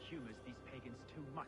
humors these pagans too much.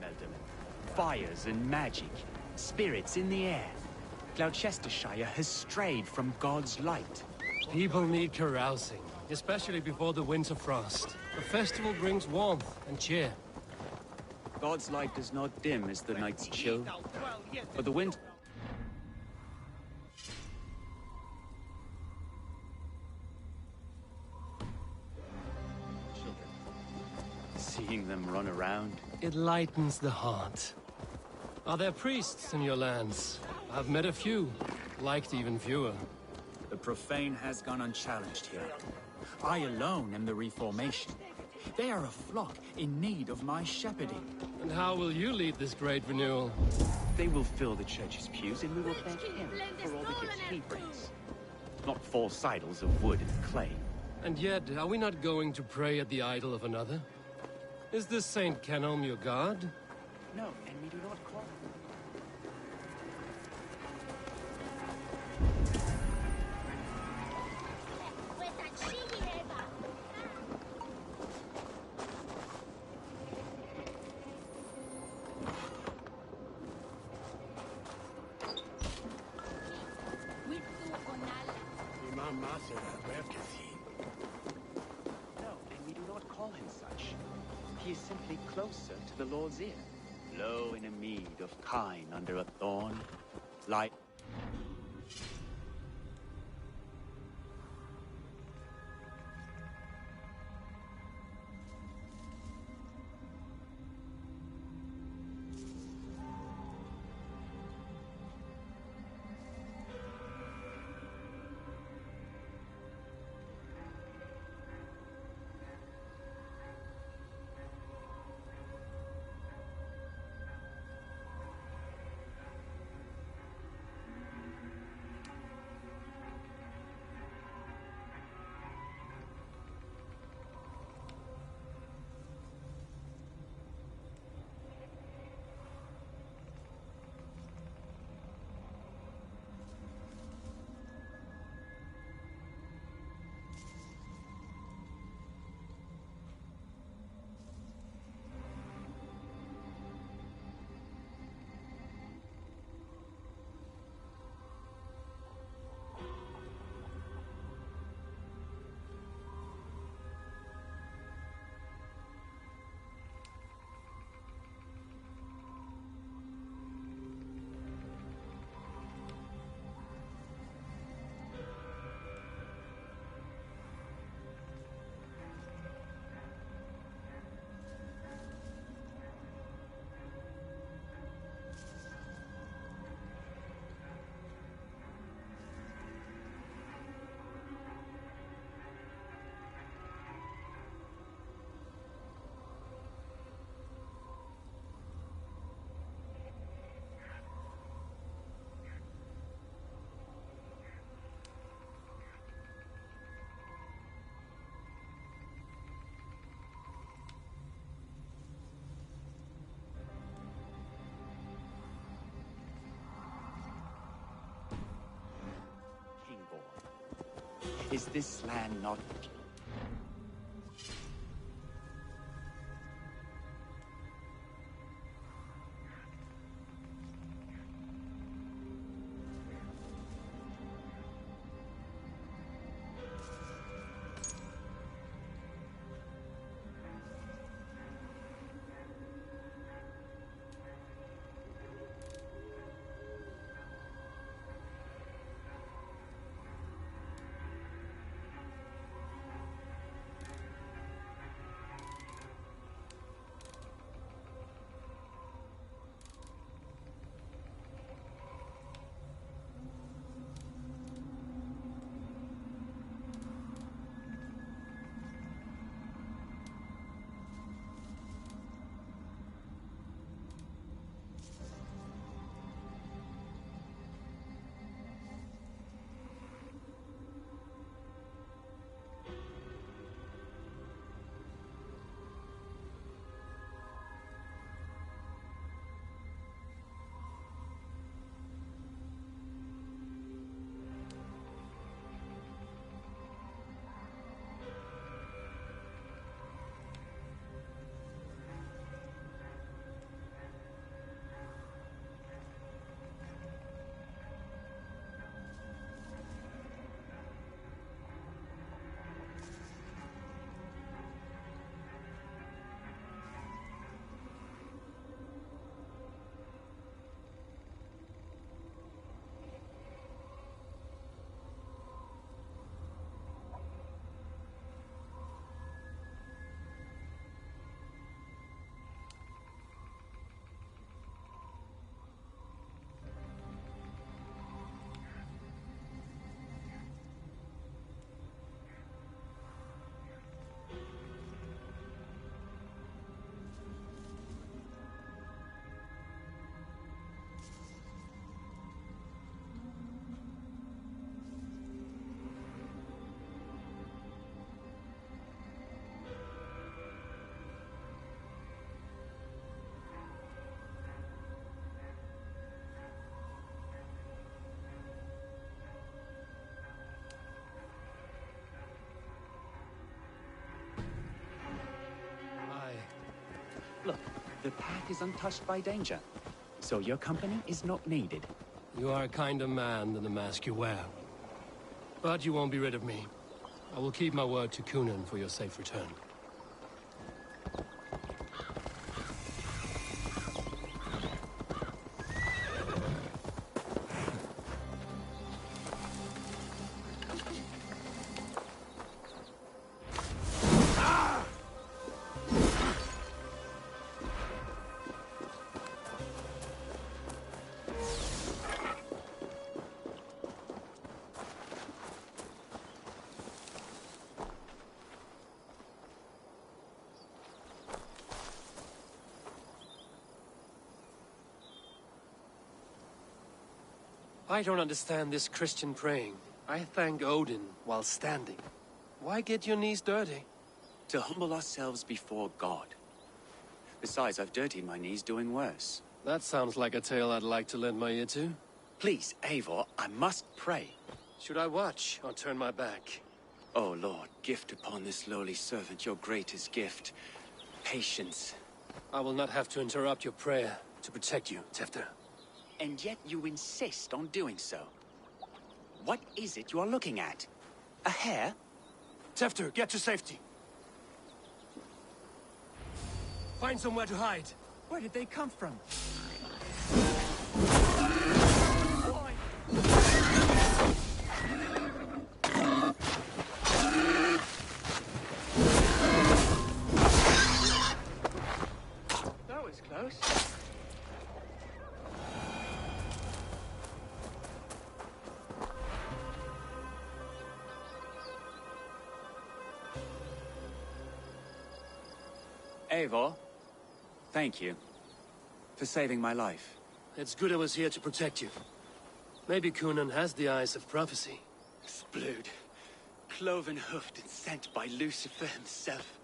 time, Elderman. Fires and magic, spirits in the air. Gloucestershire has strayed from God's light. People need carousing, especially before the winter frost. The festival brings warmth and cheer. God's light does not dim as the nights chill, but the wind... Children. Seeing them run around... It lightens the heart. Are there priests in your lands? I've met a few, liked even fewer. The profane has gone unchallenged here. I alone am the Reformation. They are a flock in need of my shepherding. And how will you lead this great renewal? They will fill the church's pews, and we will thank him for all the gifts he brings. Not false idols of wood and clay. And yet, are we not going to pray at the idol of another? Is this Saint Kenelm your god? No, and we do not call him. No, and we do not call him such. He is simply closer to the Lord's ear. Low in a mead of kine under a thorn, light. Is this land not... Look, the path is untouched by danger, so your company is not needed. You are a kinder man than the mask you wear. But you won't be rid of me. I will keep my word to Kunan for your safe return. I don't understand this Christian praying. I thank Odin while standing. Why get your knees dirty? To humble ourselves before God. Besides, I've dirtied my knees doing worse. That sounds like a tale I'd like to lend my ear to. Please, Eivor, I must pray. Should I watch or turn my back? Oh Lord, gift upon this lowly servant your greatest gift. Patience. I will not have to interrupt your prayer to protect you, Tefter. And yet you insist on doing so. What is it you are looking at? A hare? Tefter, get to safety. Find somewhere to hide. Where did they come from? That was close. Eivor, thank you for saving my life. It's good I was here to protect you. Maybe Kunan has the eyes of prophecy. Splood, cloven-hoofed and sent by Lucifer himself.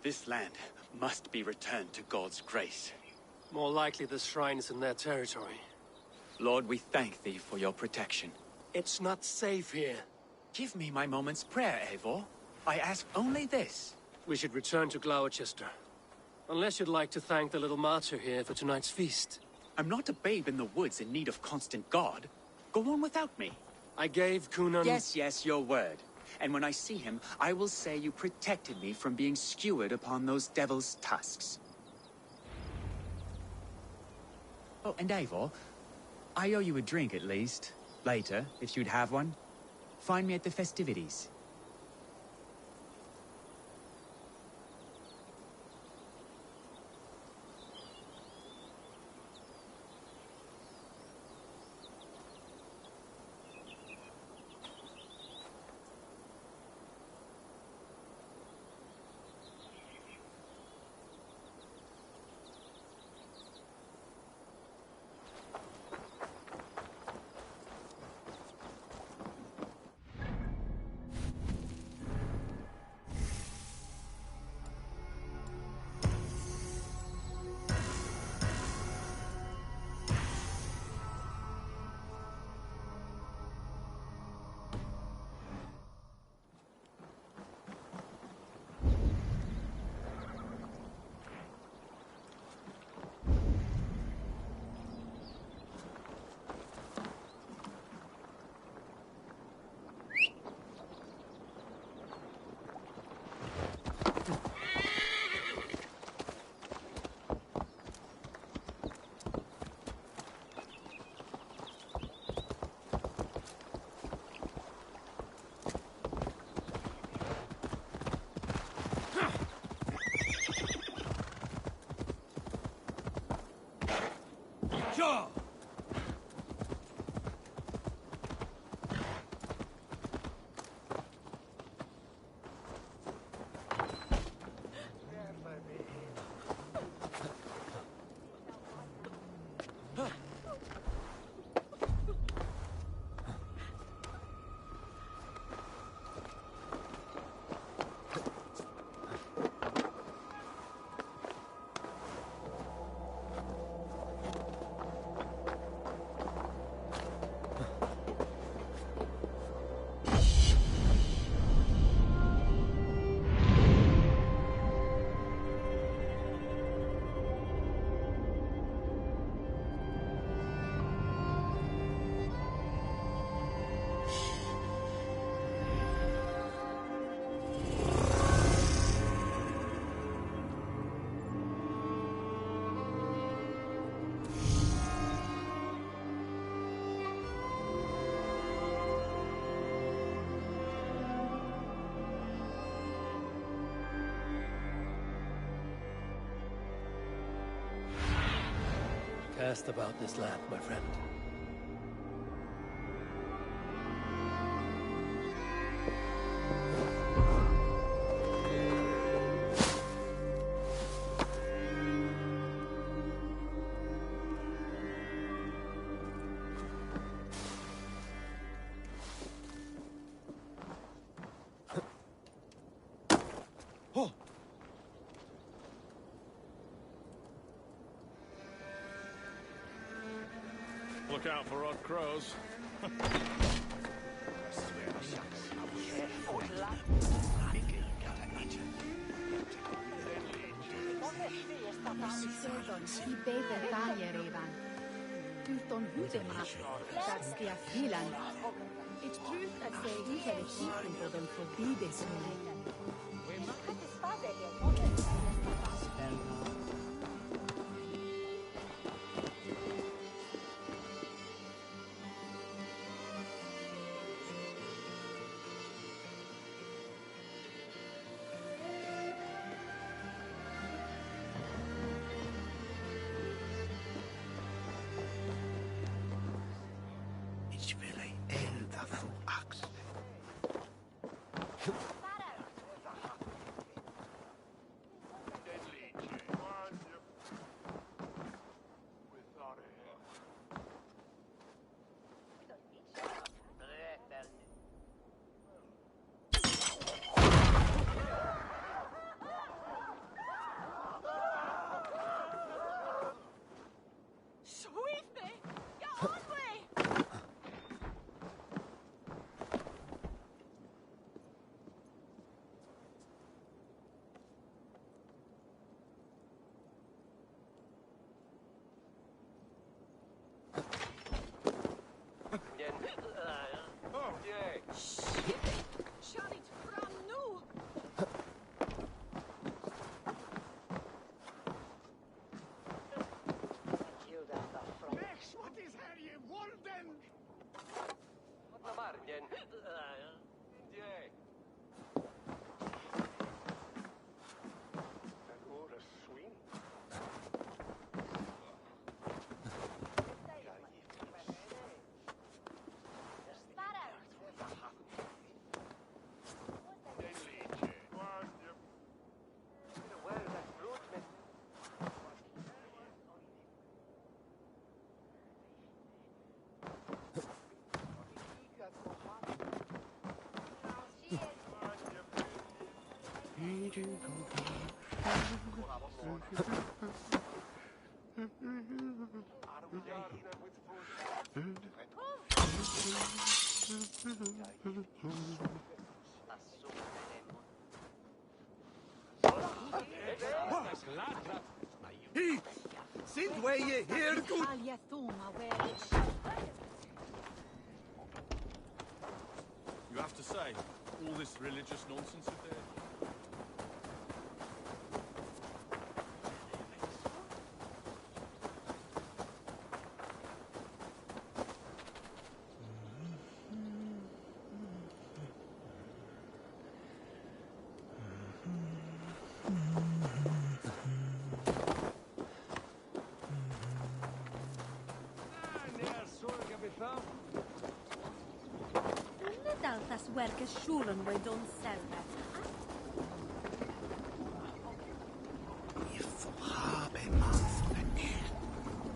This land must be returned to God's grace. More likely the shrine is in their territory. Lord, we thank thee for your protection. It's not safe here. Give me my moment's prayer, Eivor. I ask only this. We should return to Gloucester. Unless you'd like to thank the little martyr here for tonight's feast. I'm not a babe in the woods in need of constant guard. Go on without me. I gave Kunan... Yes, your word. And when I see him, I will say you protected me from being skewered upon those devil's tusks. Oh, and Eivor, I owe you a drink at least. Later, if you'd have one. Find me at the festivities. Sure! asked about this land, my friend. Look out for odd crows. I bever valjerevan. Utan huvudmat, där ska filen. Ett bruk att se intelligensen på den förbidesonen. Hey! Sind where you here, good? You have to say, all this religious nonsense of theirs. Daltas werke schulen we don selber. Ich habe man von der Erde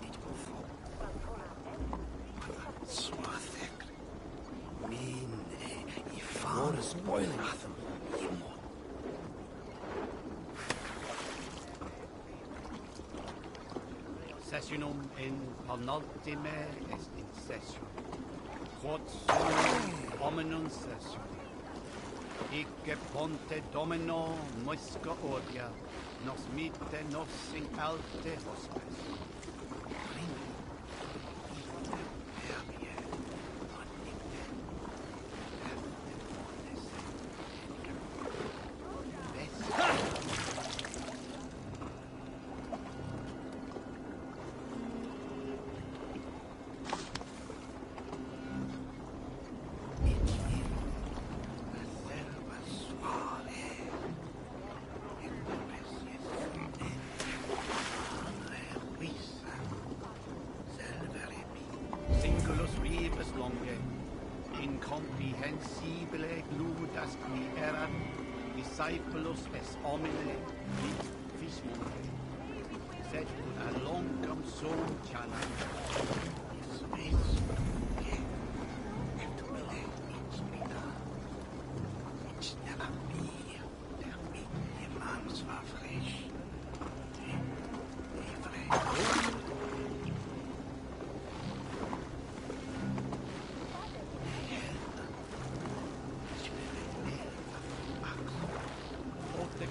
nicht gefunden. So thick. I found a spoiling. Sessionum in penultime est in session. Quod hominum session. Icke ponte domino musca odia, nos mite nos in alte hospes. incomprehensibile gludas qui erat discipulus es homine vismundi, sed a longum sum chanam.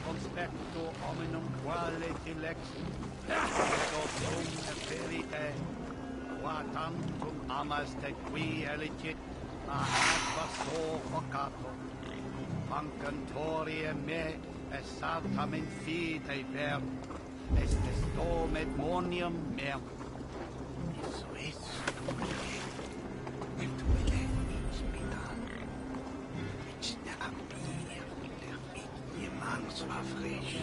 Conspecto hominum quale dilex, ego sum verite, qua tantum amas te qui eligit, a advaso vocato, mancantorie me, es sartam in fide ver, estes dom et monium meum. War frisch.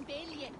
Billion.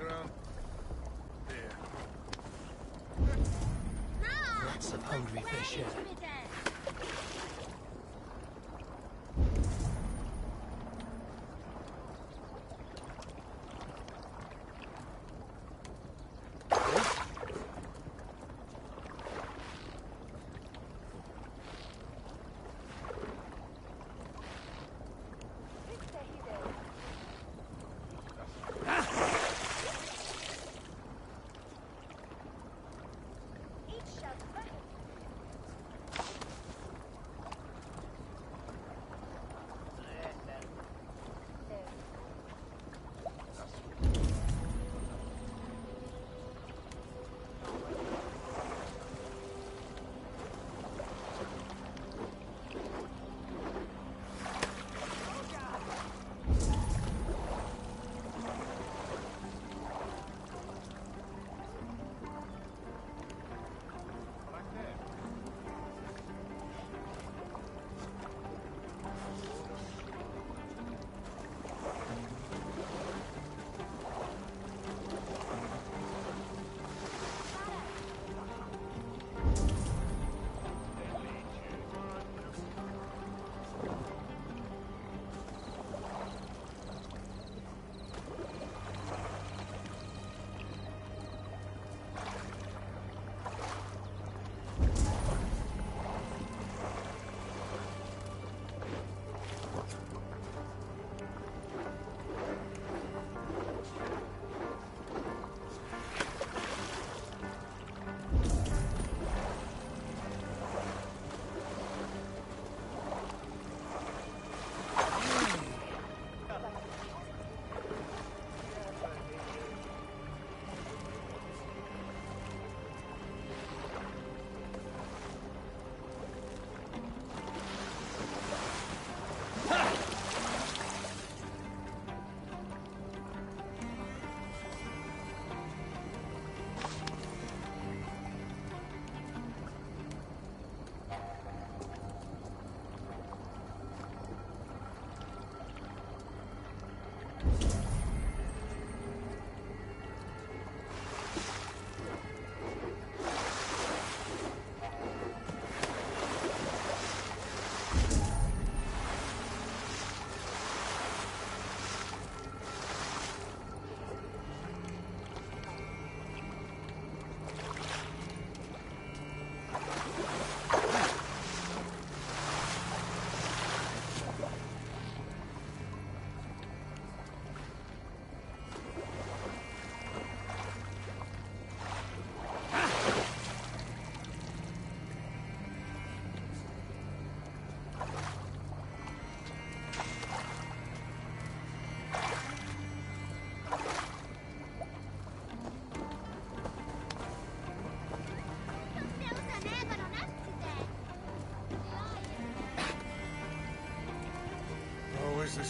Around there. Lots of hungry fish here.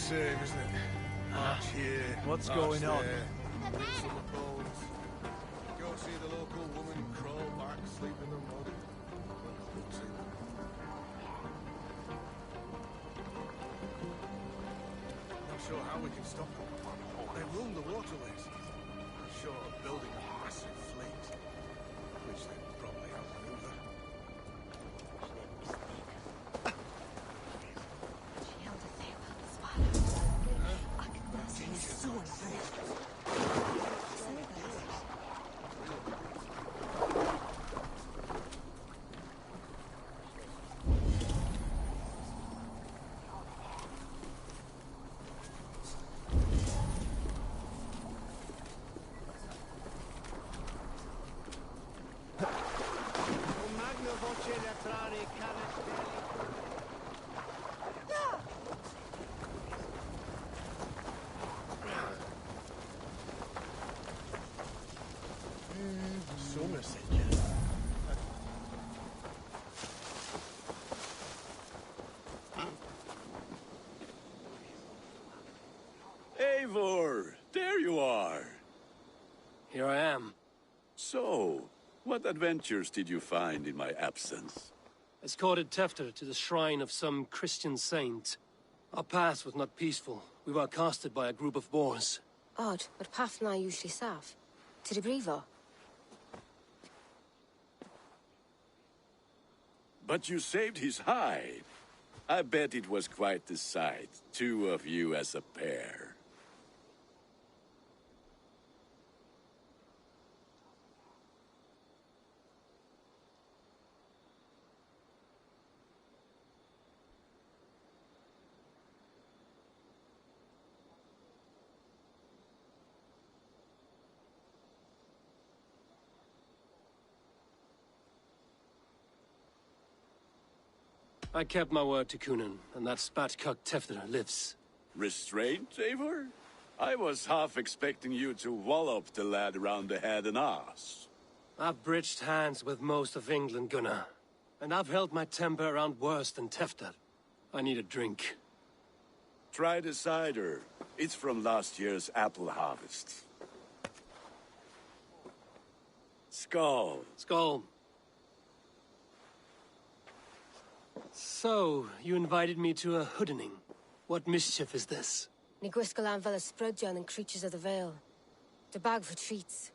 same, isn't it? Match here. What's match going on? there. Mix on the bones. Go see the local woman, crawl back, sleep in the mud. Looks it. Not sure how we can stop them. They roam the waterways. I'm sure of building a massive fleet, which they probably outmaneuver. Eivor, there you are. Here I am. So, what adventures did you find in my absence? Escorted Tefter to the shrine of some Christian saint. Our path was not peaceful. We were accosted by a group of boars. Odd, but path na usually safe. To the Brivo. But you saved his hide. I bet it was quite the sight, two of you as a pair. I kept my word to Kunin, and that spatcuck Tefter lives. Restraint, Eivor? I was half expecting you to wallop the lad around the head and ass. I've bridged hands with most of England, Gunnar. And I've held my temper around worse than Tefter. I need a drink. Try the cider. It's from last year's apple harvest. Skull. Skull. So, you invited me to a hoodening. What mischief is this? Ni gwisgal an fel ysbrydion and creatures of the Vale. The bag for treats.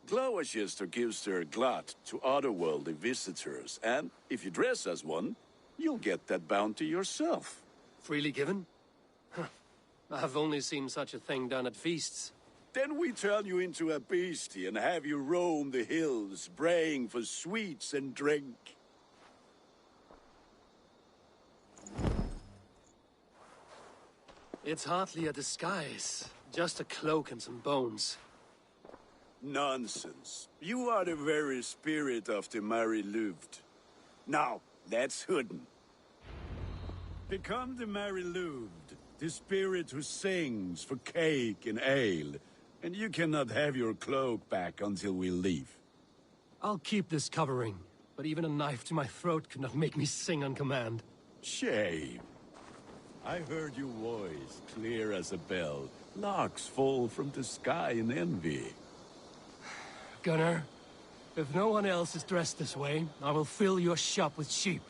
Glowachester gives their glut to otherworldly visitors, and if you dress as one, you'll get that bounty yourself. Freely given? Huh. I've only seen such a thing done at feasts. Then we turn you into a beastie and have you roam the hills, braying for sweets and drink. It's hardly a disguise. Just a cloak and some bones. Nonsense. You are the very spirit of the Mary Louved. Now, let's hoodin. Become the Mary Louved, the spirit who sings for cake and ale, and you cannot have your cloak back until we leave. I'll keep this covering, but even a knife to my throat could not make me sing on command. Shame. I heard your voice, clear as a bell. Larks fall from the sky in envy. Gunnar, if no one else is dressed this way, I will fill your shop with sheep.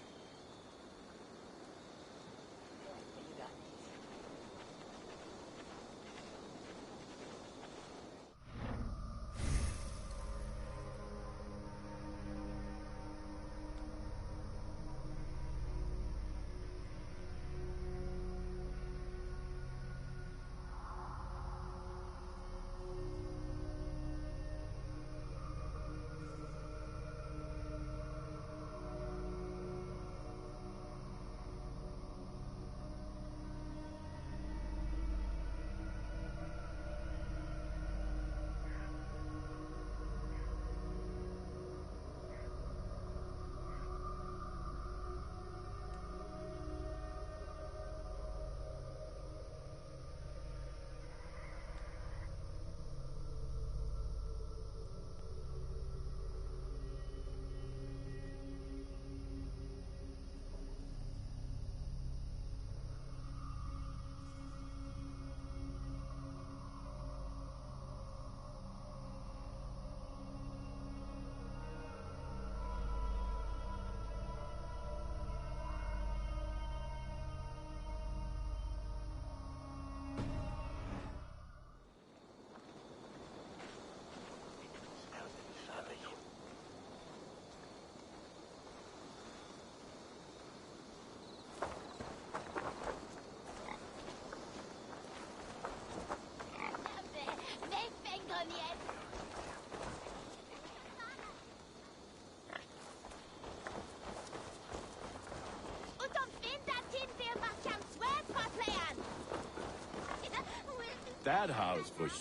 That house for sure.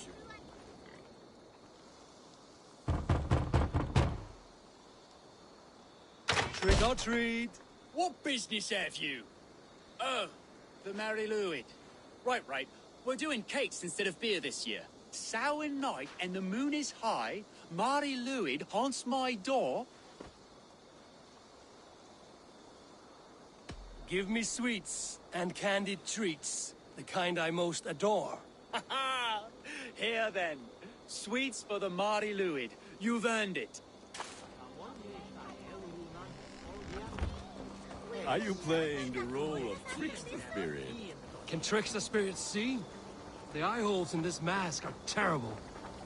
Trick or treat. What business have you? Oh, the Mary Louid. Right. We're doing cakes instead of beer this year. Sour night and the moon is high. Mary Louid haunts my door. Give me sweets and candied treats, the kind I most adore. Ha ha! Here then. Sweets for the Mary Louid. You've earned it. Are you playing the role of trickster spirit? Can trickster spirits see? The eye holes in this mask are terrible.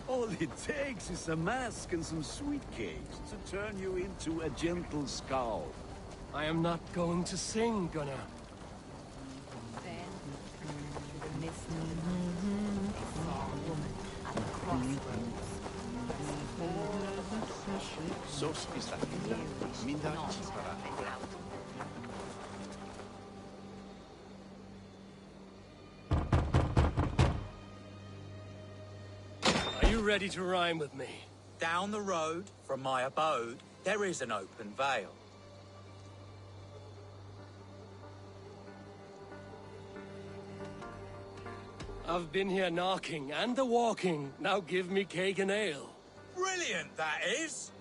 All it takes is a mask and some sweet cakes to turn you into a gentle skull. I am not going to sing, Gunnar. Then, through the mist, they saw a woman at the crossroads. Are you ready to rhyme with me? Down the road from my abode, there is an open vale. I've been here knocking and the walking. Now give me cake and ale. Brilliant, that is!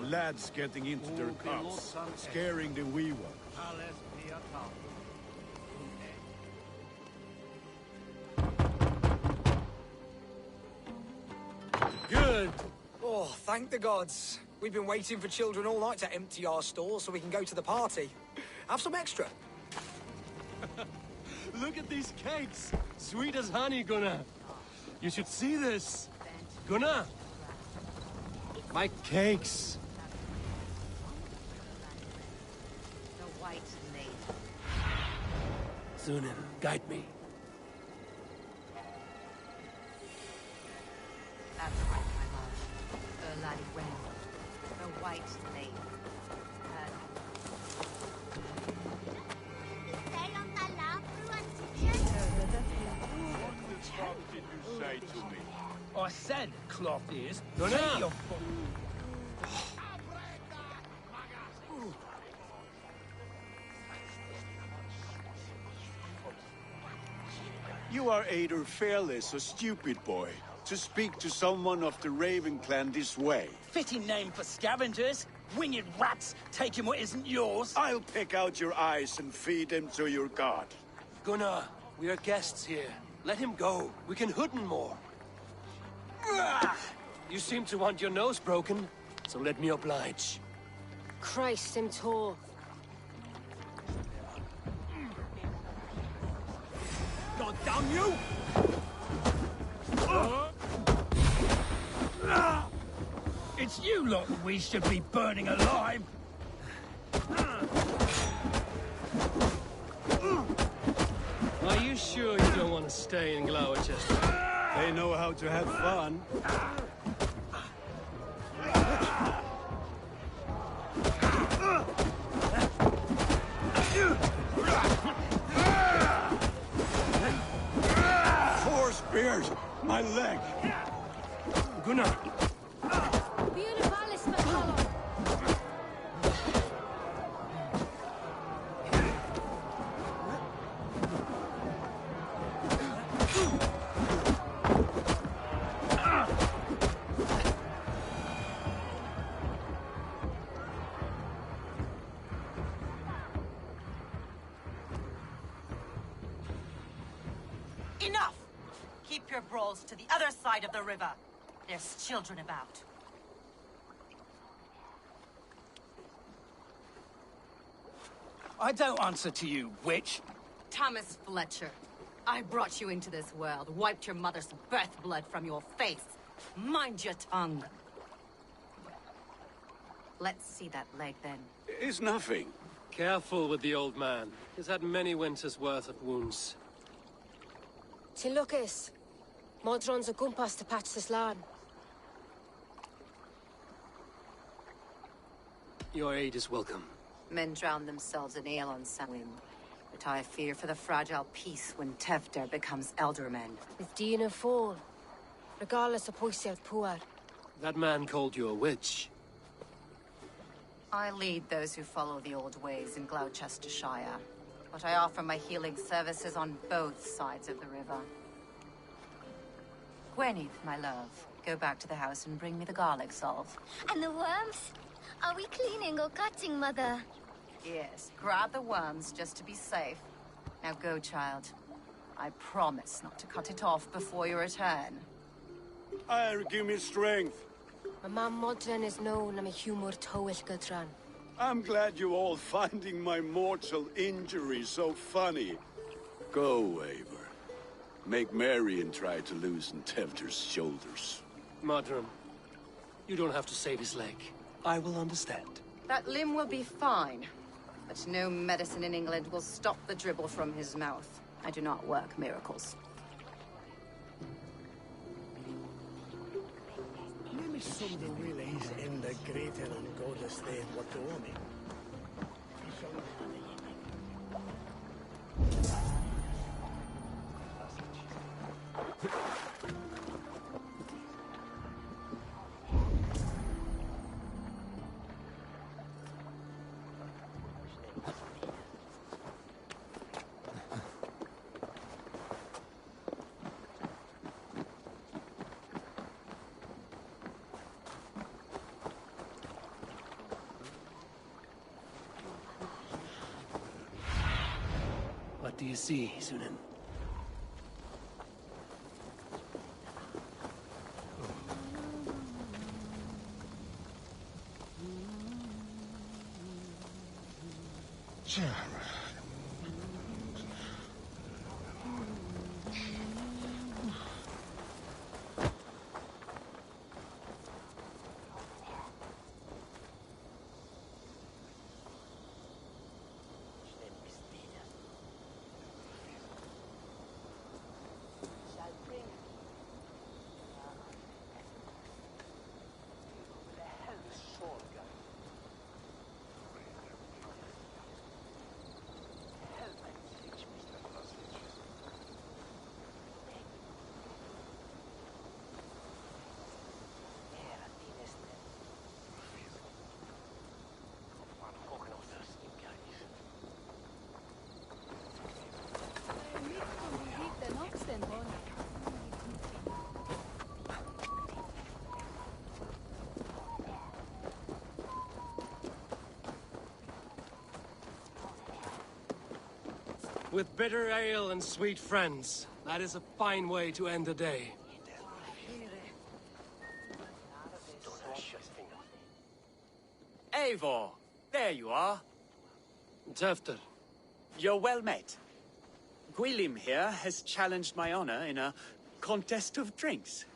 Lads getting into their cups, scaring the wee ones. Good. Oh, thank the gods. We've been waiting for children all night to empty our stores so we can go to the party. Have some extra. Look at these cakes. Sweet as honey, Gunnar. You should see this. Gunnar. My cakes. The White Lady. Sunan, guide me. That's right, my love. Erlali Ren. The White Lady. What did you say to me? I said cloth ears. Gunnar! You are either fearless or stupid, boy, to speak to someone of the Raven clan this way. Fitting name for scavengers. Winged rats taking what isn't yours. I'll pick out your eyes and feed them to your god. Gunnar, we are guests here. Let him go. We can hood him more. You seem to want your nose broken, so let me oblige. Christ and Tor. God damn you! It's you lot we should be burning alive. Are you sure you don't want to stay in Gloucester? They know how to have fun. Four spears! My leg! Gunnar! Enough! Keep your brawls to the other side of the river. There's children about. I don't answer to you, witch. Thomas Fletcher, I brought you into this world, wiped your mother's birth blood from your face. Mind your tongue. Let's see that leg, then. It's nothing. Careful with the old man. He's had many winters' worth of wounds. Till Lucas. Modron's a gumpas to patch this land. Your aid is welcome. Men drown themselves in ale on Samhain. But I fear for the fragile peace when Tevder becomes eldermen. With Dean and fall. Regardless of Poisiel Puar. That man called you a witch. I lead those who follow the old ways in Gloucestershire. But I offer my healing services on both sides of the river. Gweneth, my love, go back to the house and bring me the garlic salve. And the worms? Are we cleaning or cutting, Mother? Yes, grab the worms just to be safe. Now go, child. I promise not to cut it off before you return. Give me strength. My mam Modron is known am a humor towill gudran. I'm glad you all finding my mortal injury so funny. Go, Eivor. Make merry and try to loosen Tevder's shoulders. Modron, you don't have to save his leg. I will understand. That limb will be fine. But no medicine in England will stop the dribble from his mouth. I do not work miracles. Maybe some of the relays in the greater and goddess they what to me. What do you see, Sunan? With bitter ale and sweet friends, that is a fine way to end the day. Eivor, there you are. Tevder. You're well met. Gwilym here has challenged my honor in a contest of drinks.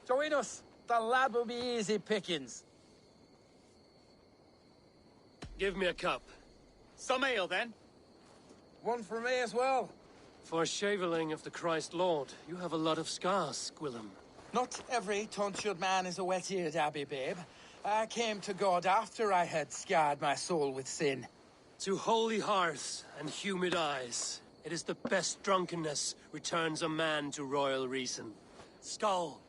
Join us. The lad will be easy pickings. Give me a cup. Some ale, then. One for me as well. For shaveling of the Christ Lord, you have a lot of scars, Gwilym. Not every tonsured man is a wet-eared abbey, babe. I came to God after I had scarred my soul with sin. To holy hearths and humid eyes, it is the best drunkenness returns a man to royal reason. Skull.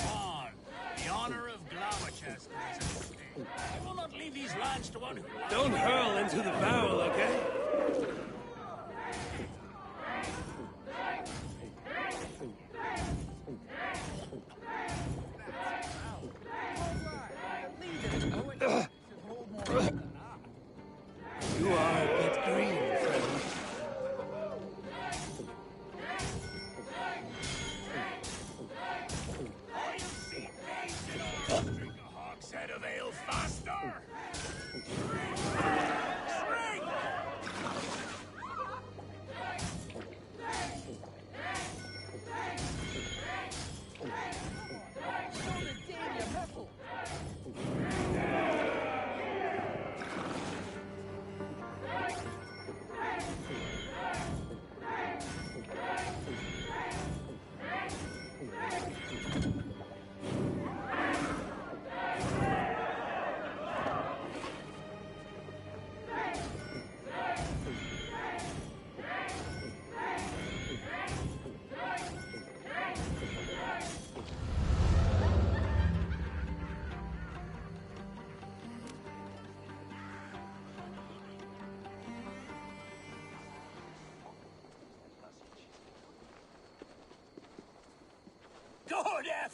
On. The honor of Gloucester is at stake. I will not leave these lands to one who... Don't hurl into the barrel, okay? You are a bit green, friend. Drink a hogshead of ale fast.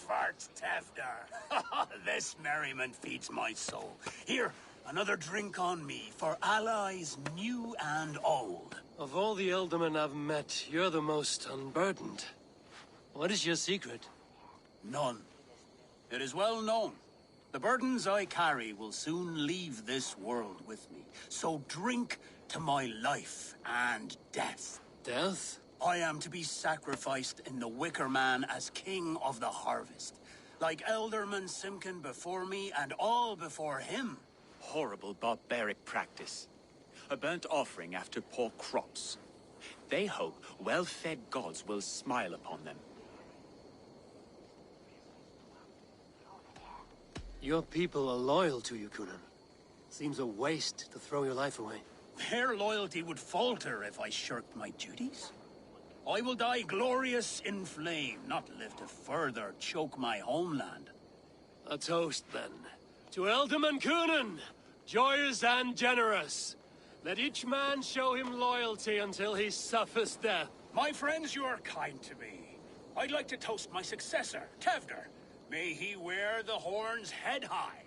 farts, Tevder. This merriment feeds my soul. Here, another drink on me for allies new and old. Of all the Eldermen I've met, you're the most unburdened. What is your secret? None. It is well known. The burdens I carry will soon leave this world with me. So drink to my life and death. Death? I am to be sacrificed in the Wicker Man as king of the harvest. Like Elderman Simkin before me and all before him. Horrible barbaric practice. A burnt offering after poor crops. They hope well-fed gods will smile upon them. Your people are loyal to you, Kunan. Seems a waste to throw your life away. Their loyalty would falter if I shirked my duties. I will die glorious in flame, not live to further choke my homeland. A toast, then. To Elderman Kunan, joyous and generous. Let each man show him loyalty until he suffers death. My friends, you are kind to me. I'd like to toast my successor, Tevder. May he wear the horns head high.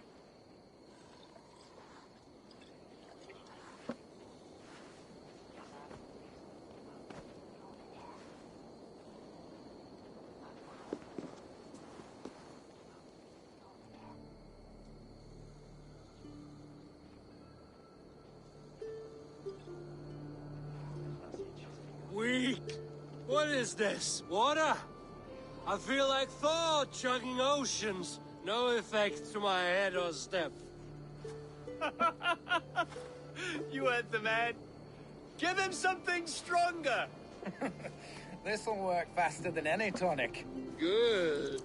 Weak. What is this? Water? I feel like Thor chugging oceans. No effect to my head or step. You heard the man. Give him something stronger. This'll work faster than any tonic. Good.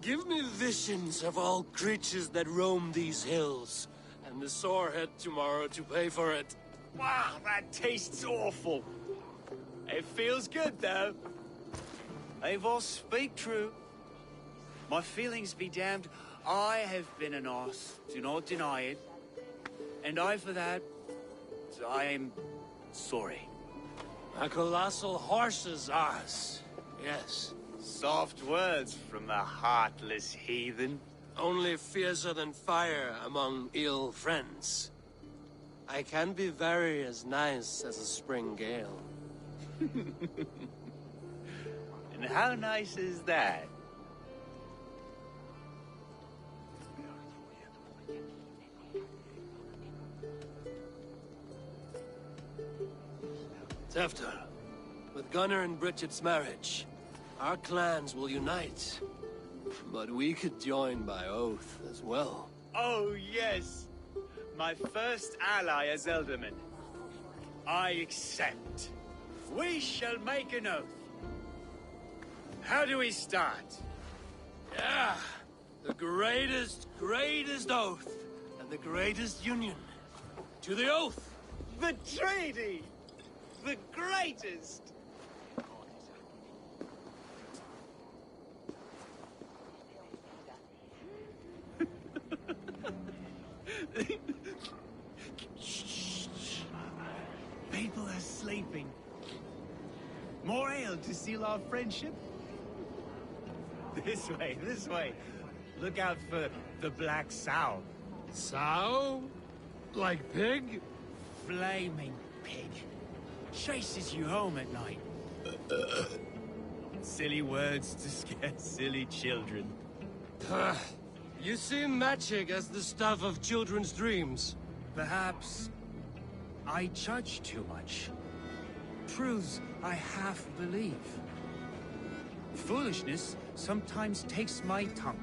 Give me visions of all creatures that roam these hills, and the sorehead tomorrow to pay for it. Wow, that tastes awful. It feels good, though. Eivor, speak true. My feelings be damned. I have been an arse. Do not deny it. And I, for that, I am sorry. A colossal horse's arse. Yes. Soft words from the heartless heathen. Only fiercer than fire among ill friends. I can be very as nice as a spring gale. And how nice is that? Tefter, with Gunnar and Bridget's marriage, our clans will unite. But we could join by oath as well. Oh, yes. My first ally as Elderman. I accept. We shall make an oath. How do we start? Yeah, the greatest oath, and the greatest union. To the oath! The treaty! The greatest! People are sleeping. More ale to seal our friendship? This way, this way. Look out for the black sow. Sow? Like pig? Flaming pig. Chases you home at night. Silly words to scare silly children. You see magic as the stuff of children's dreams. Perhaps I judge too much. Truths I half believe. Foolishness sometimes takes my tongue.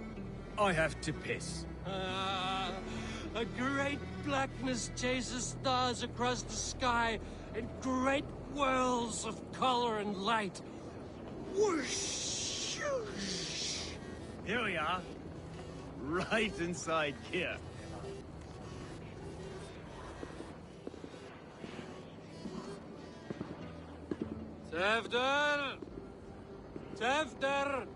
I have to piss. A great blackness chases stars across the sky in great whirls of color and light. Whoosh! Here we are. Right inside here. Tefder! Tefder!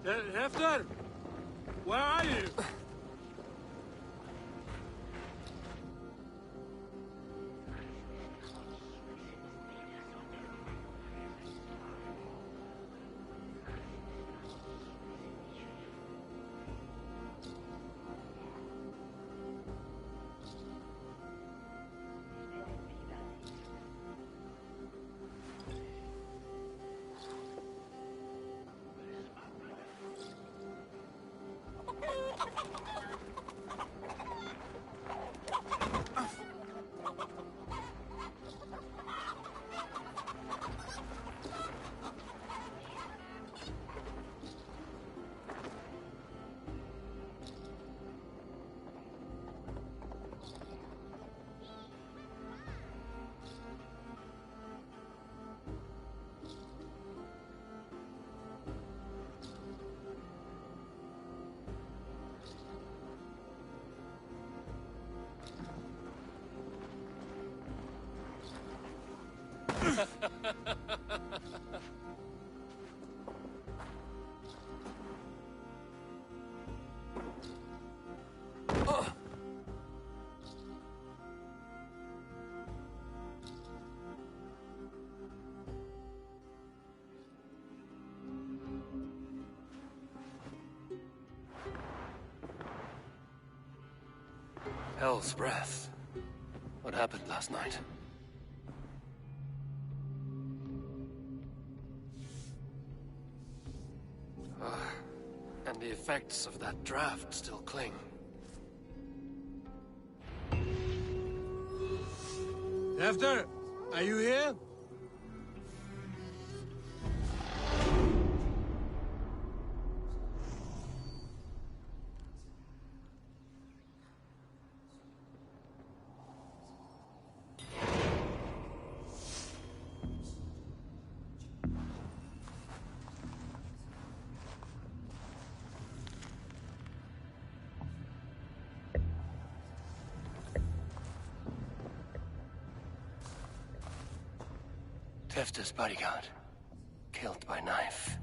Hefter! Where are you? Hell's breath. What happened last night? And the effects of that draft still cling. Hefter, are you here? Tefta's bodyguard. Killed by knife.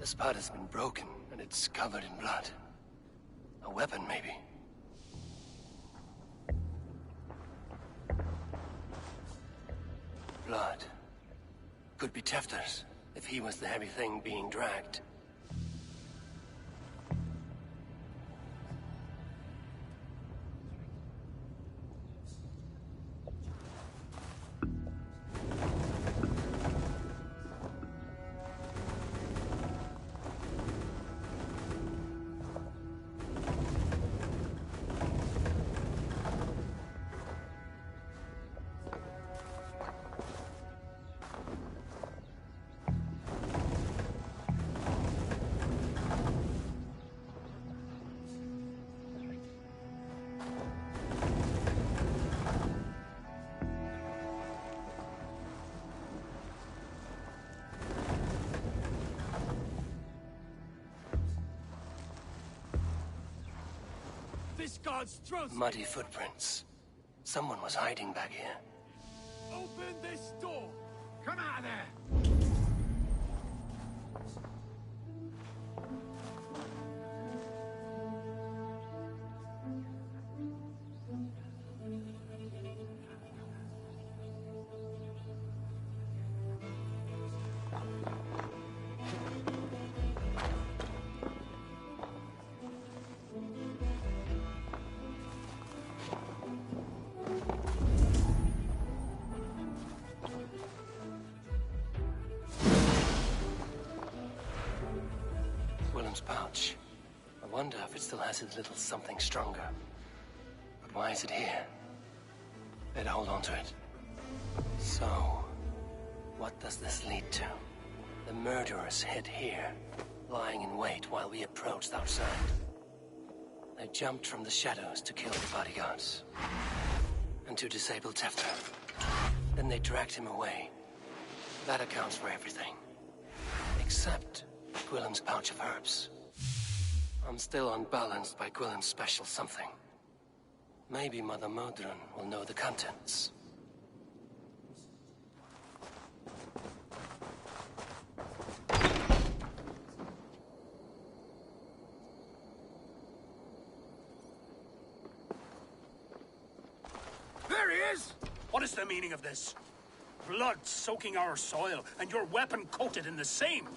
The spot has been broken, and it's covered in blood. A weapon, maybe. Blood. Could be Tefta's, if he was the heavy thing being dragged. This guard's throat! Muddy footprints. Someone was hiding back here. Open this door! Come out of there! Pouch. I wonder if it still has his little something stronger. But why is it here? Better hold on to it. So, what does this lead to? The murderers hid here, lying in wait while we approached outside. They jumped from the shadows to kill the bodyguards. And to disable Tefta. Then they dragged him away. That accounts for everything. Except Gwillem's pouch of herbs. I'm still unbalanced by Gwillem's special something. Maybe Mother Modron will know the contents. There he is! What is the meaning of this? Blood soaking our soil, and your weapon coated in the same!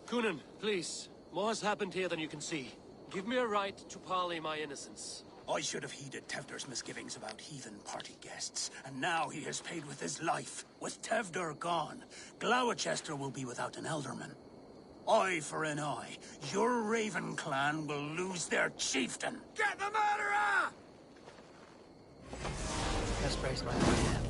Coonan, please. More has happened here than you can see. Give me a right to parley my innocence. I should have heeded Tevder's misgivings about heathen party guests, and now he has paid with his life. With Tevder gone, Gloucester will be without an elderman. Eye for an eye. Your Raven clan will lose their chieftain. Get the murderer! Just raise my hand.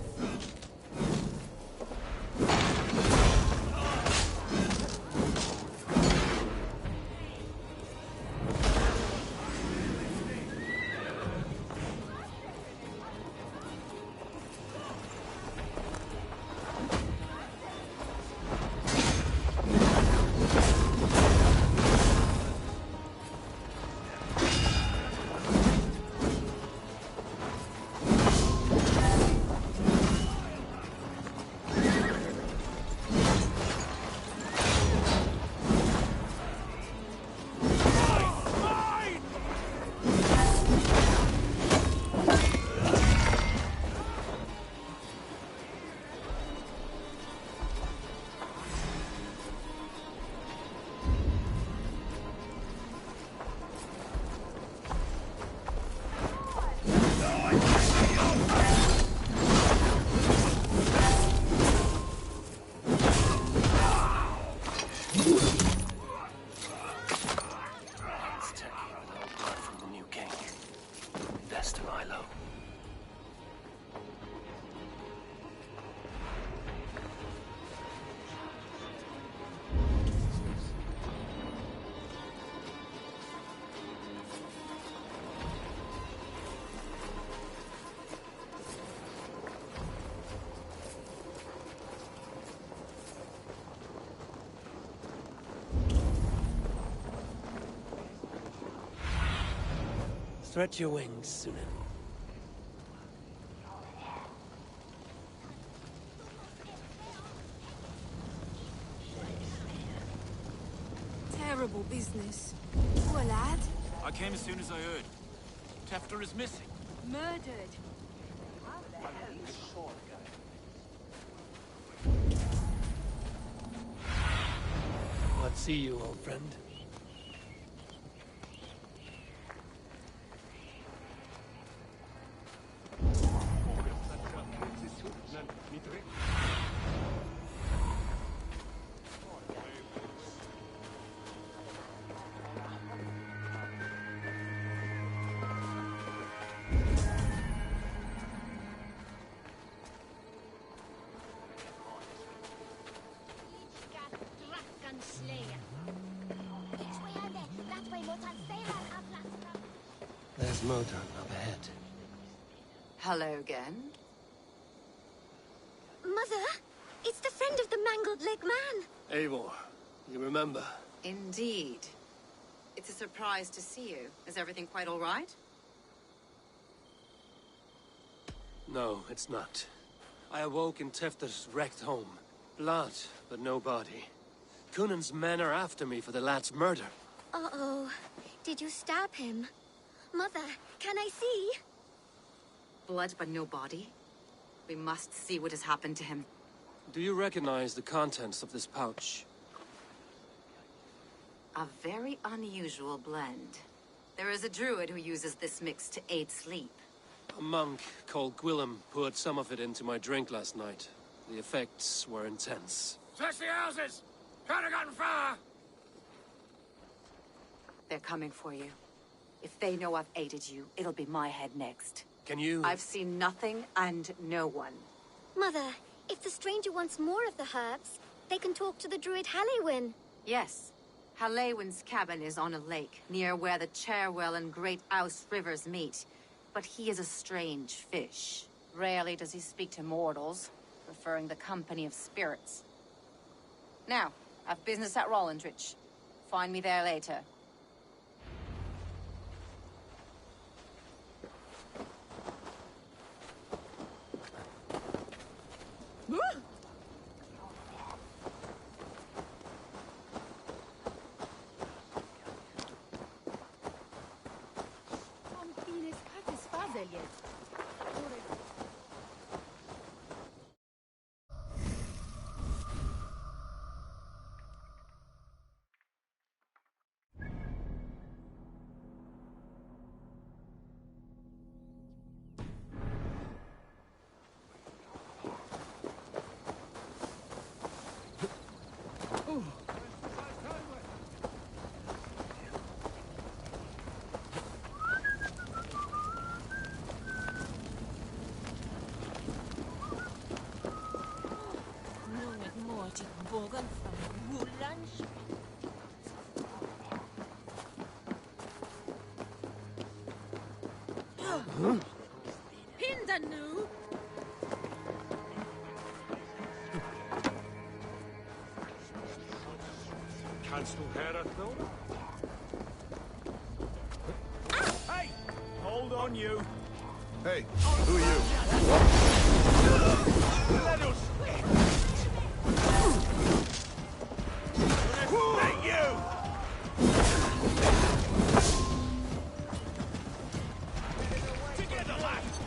Stretch your wings, Sunan. Terrible business. Poor lad. I came as soon as I heard. Tefter is missing. Murdered. What see you, old friend? There's Modron up ahead. Hello again. Mother, it's the friend of the mangled leg man. Eivor, you remember? Indeed. It's a surprise to see you. Is everything quite all right? No, it's not. I awoke in Tefter's wrecked home. Blood, but no body. Coonan's men are after me for the lad's murder. Uh-oh. Did you stab him? Mother, can I see? Blood, but no body? We must see what has happened to him. Do you recognize the contents of this pouch? A very unusual blend. There is a druid who uses this mix to aid sleep. A monk called Gwillem poured some of it into my drink last night. The effects were intense. Search the houses! Can't have gotten far! They're coming for you. If they know I've aided you, it'll be my head next. Can you... I've seen nothing and no one. Mother, if the stranger wants more of the herbs, they can talk to the druid Halewyn. Yes. Halewyn's cabin is on a lake, near where the Cherwell and Great Ouse rivers meet. But he is a strange fish. Rarely does he speak to mortals, preferring the company of spirits. Now, I've business at Rollindrich. Find me there later. Pindanu! Kannst du Herr though? Hey! Hold on, you. Hey, who are you? Let us... Hey, you! Together, lads!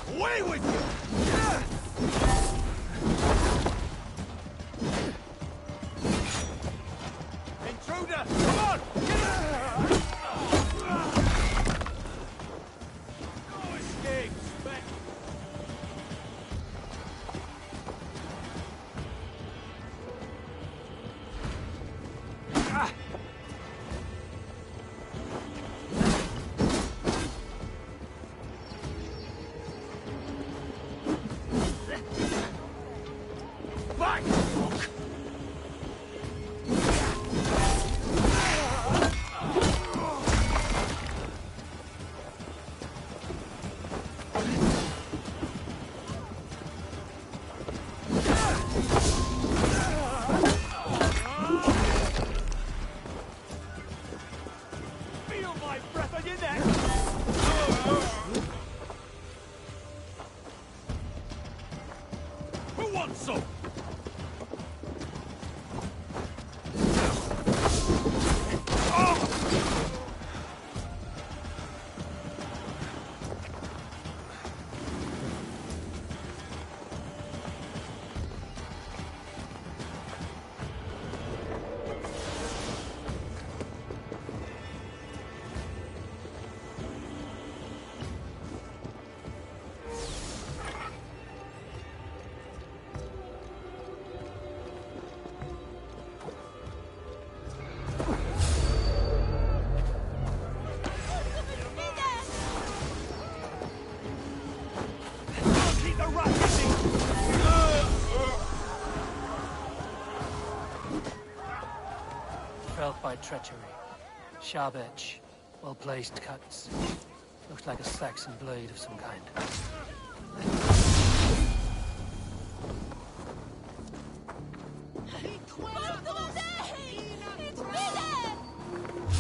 Away with you! Intruder! Come on! No escape! Feel my breath on your neck! Who wants some? Felt by treachery. Sharp edge. Well-placed cuts. Looks like a Saxon blade of some kind.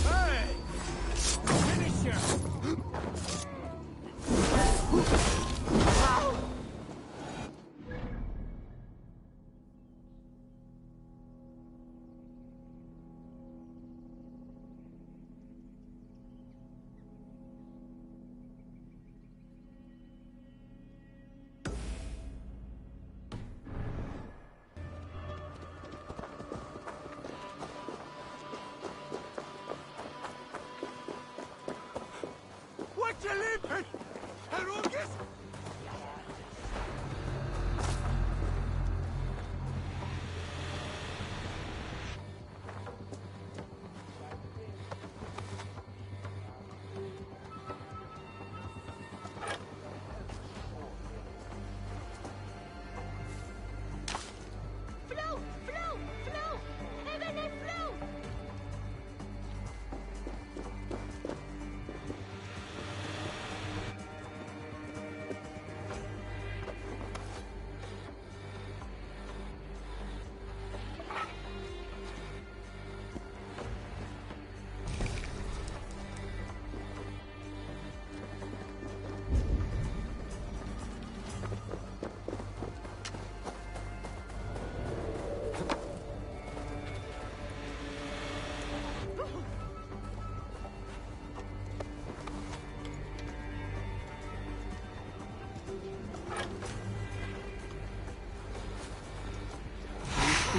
Hey! Finisher!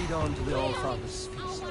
lead on to the Allfather's feast.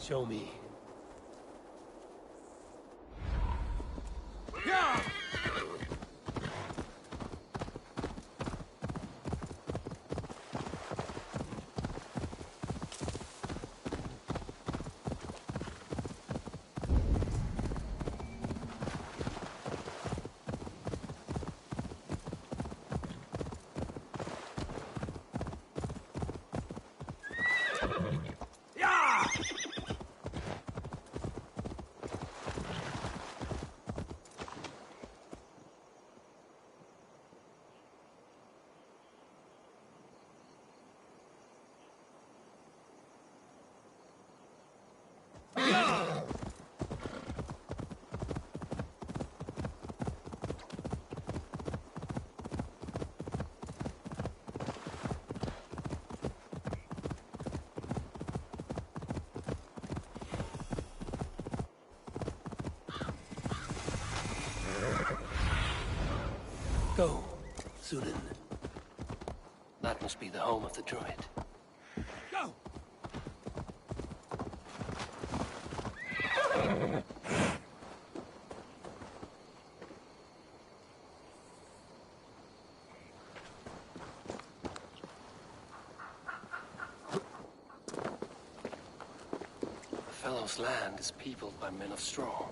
Show me. Go, Sunan. That must be the home of the druid. Go! The fellow's land is peopled by men of straw.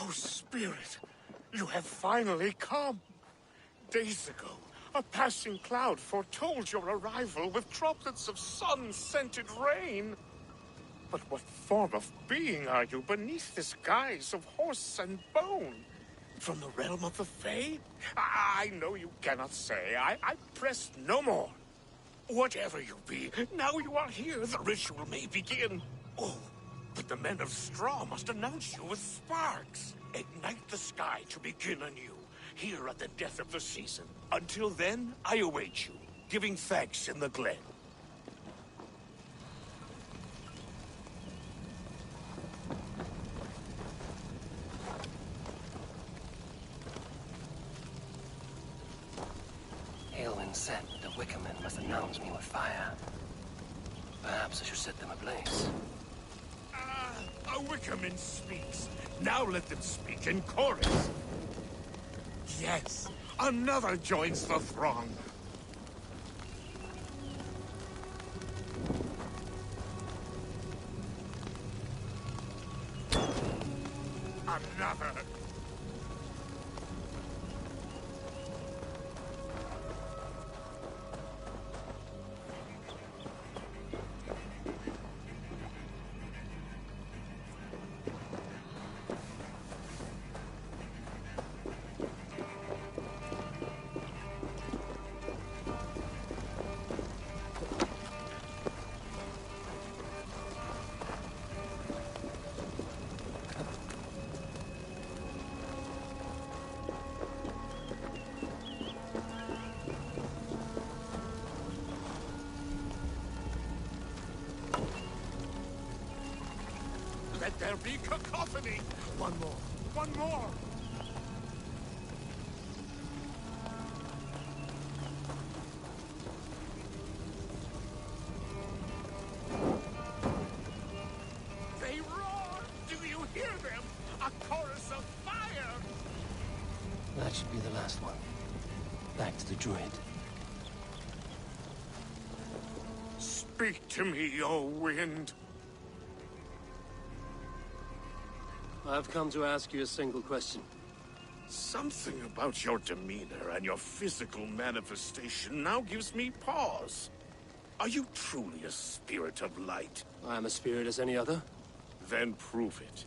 Oh, Spirit, you have finally come. Days ago, a passing cloud foretold your arrival with droplets of sun-scented rain. But what form of being are you beneath this guise of horse and bone? From the realm of the Fae? I know you cannot say. I press no more. Whatever you be, now you are here, the ritual may begin. Oh, but the men of straw must announce you with sparks. Ignite the sky to begin anew, here at the death of the season. Until then, I await you, giving thanks in the glen. Aelwyn said the Wickermen must announce me with fire. Perhaps I should set them ablaze. A Wickerman speaks. Now let them speak in chorus. Yes, another joins the throng. Another. Let there be cacophony! One more! One more! They roar! Do you hear them? A chorus of fire! That should be the last one. Back to the druid. Speak to me, O wind! I've come to ask you a single question. Something about your demeanor and your physical manifestation now gives me pause. Are you truly a spirit of light? I am a spirit as any other. Then prove it.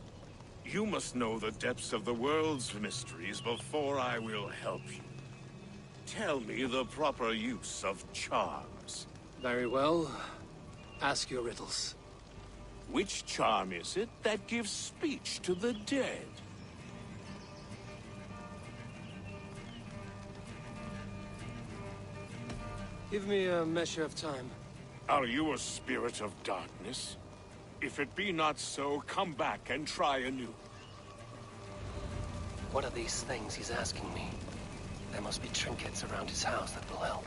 You must know the depths of the world's mysteries before I will help you. Tell me the proper use of charms. Very well. Ask your riddles. Which charm is it that gives speech to the dead? Give me a measure of time. Are you a spirit of darkness? If it be not so, come back and try anew. What are these things he's asking me? There must be trinkets around his house that will help.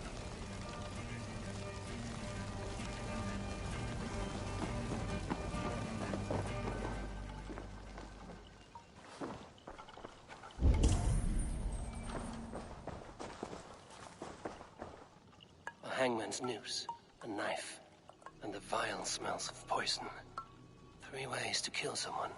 Hangman's noose, a knife, and the vile smells of poison. 3 ways to kill someone.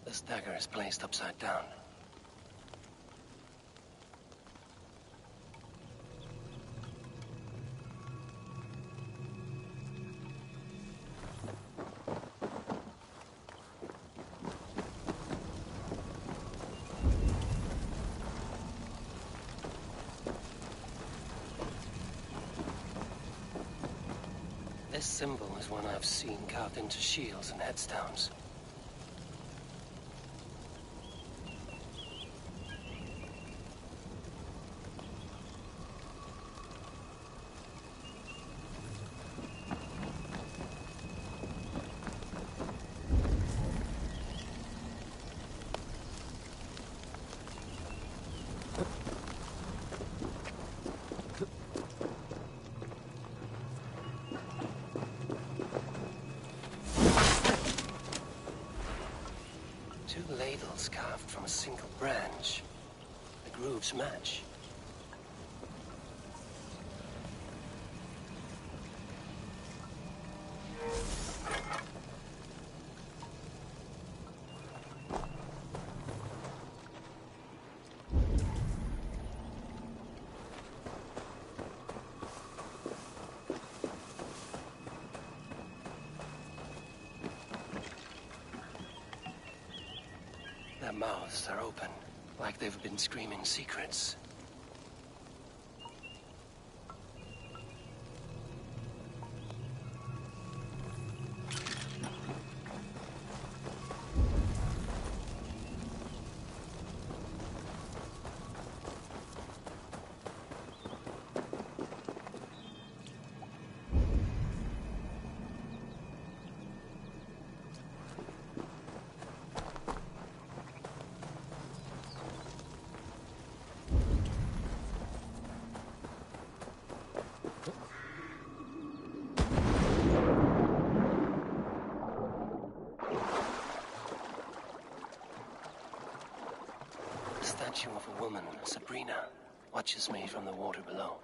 This dagger is placed upside down. This symbol is one I've seen carved into shields and headstones. a single branch. The grooves match. Their mouths are open, like they've been screaming secrets. The statue of a woman, Sabrina, watches me from the water below.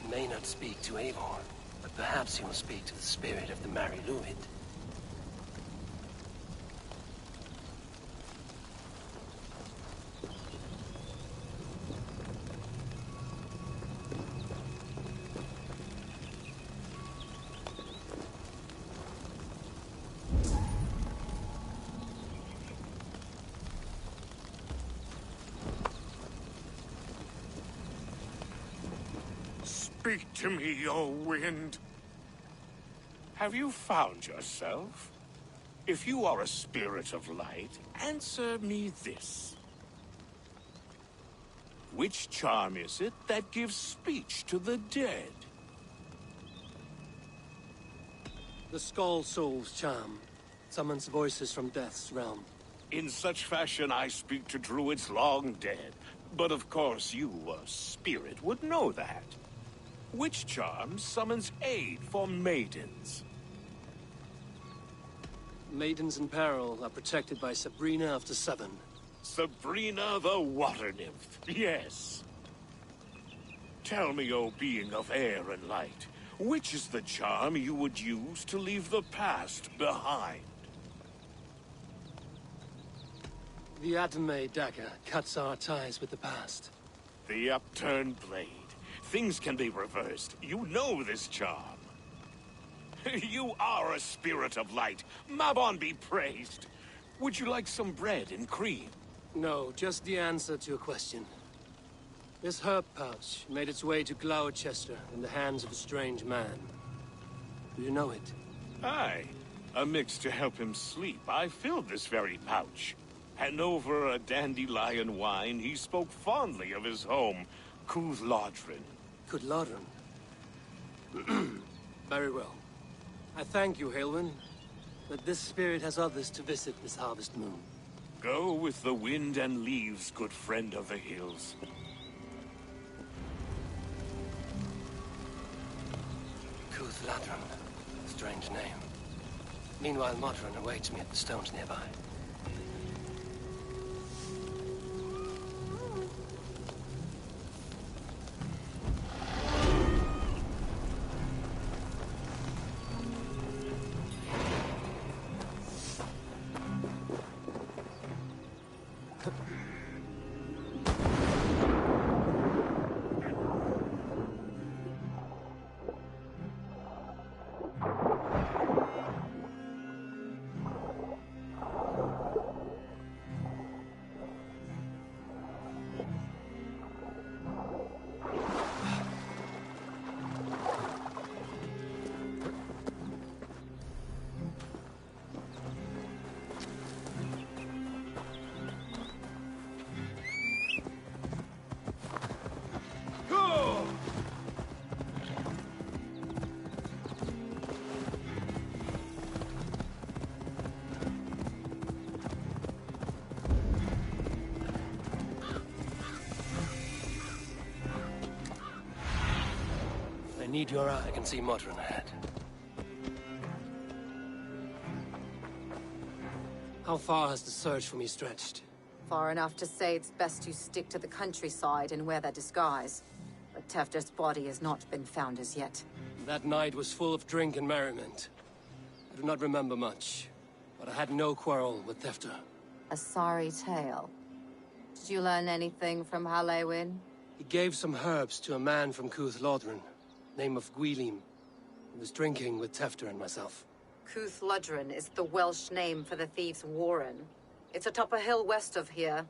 May not speak to Eivor, but perhaps he will speak to the spirit of the Mari Luid. Speak to me, O wind. Have you found yourself? If you are a spirit of light, answer me this. Which charm is it that gives speech to the dead? The Skull Soul's charm summons voices from Death's realm. In such fashion I speak to druids long dead. But of course you, a spirit, would know that. Which charm summons aid for maidens? Maidens in peril are protected by Sabrina of the Seven. Sabrina the water nymph, yes. Tell me, O being of air and light, which is the charm you would use to leave the past behind? The Atomate dagger cuts our ties with the past. The upturned blade. Things can be reversed. You know this charm. You are a spirit of light. Mabon be praised. Would you like some bread and cream? No, just the answer to a question. This herb pouch made its way to Gloucester in the hands of a strange man. Do you know it? Aye. A mix to help him sleep. I filled this very pouch. And over a dandelion wine, he spoke fondly of his home, Cooth-Lodrin. Cooth-Lodrin? Very well. I thank you, Haelwyn, but this spirit has others to visit this harvest moon. Go with the wind and leaves, good friend of the hills. Cooth-Lodrin. Strange name. Meanwhile, Modron awaits me at the stones nearby. I need your eye. I can see Modron ahead. How far has the search for me stretched? Far enough to say it's best you stick to the countryside and wear that disguise. But Tefder's body has not been found as yet. That night was full of drink and merriment. I do not remember much, but I had no quarrel with Tefder. A sorry tale. Did you learn anything from Halewyn? He gave some herbs to a man from Cooth-Lodrin, name of Gwylim. He was drinking with Tefder and myself. Cooth-Lodrin is the Welsh name for the thieves' warren. It's atop a hill west of here.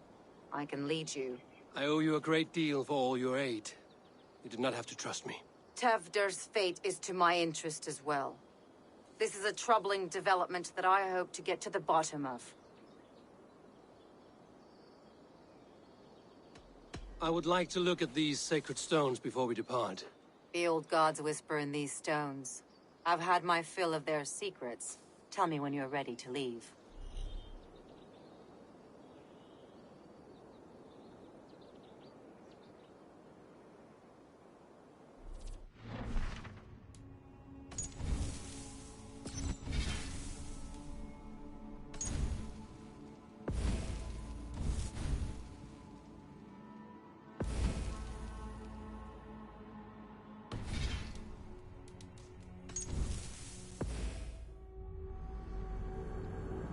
I can lead you. I owe you a great deal for all your aid. You did not have to trust me. Tefder's fate is to my interest as well. This is a troubling development that I hope to get to the bottom of. I would like to look at these sacred stones before we depart. The old gods whisper in these stones. I've had my fill of their secrets. Tell me when you're ready to leave.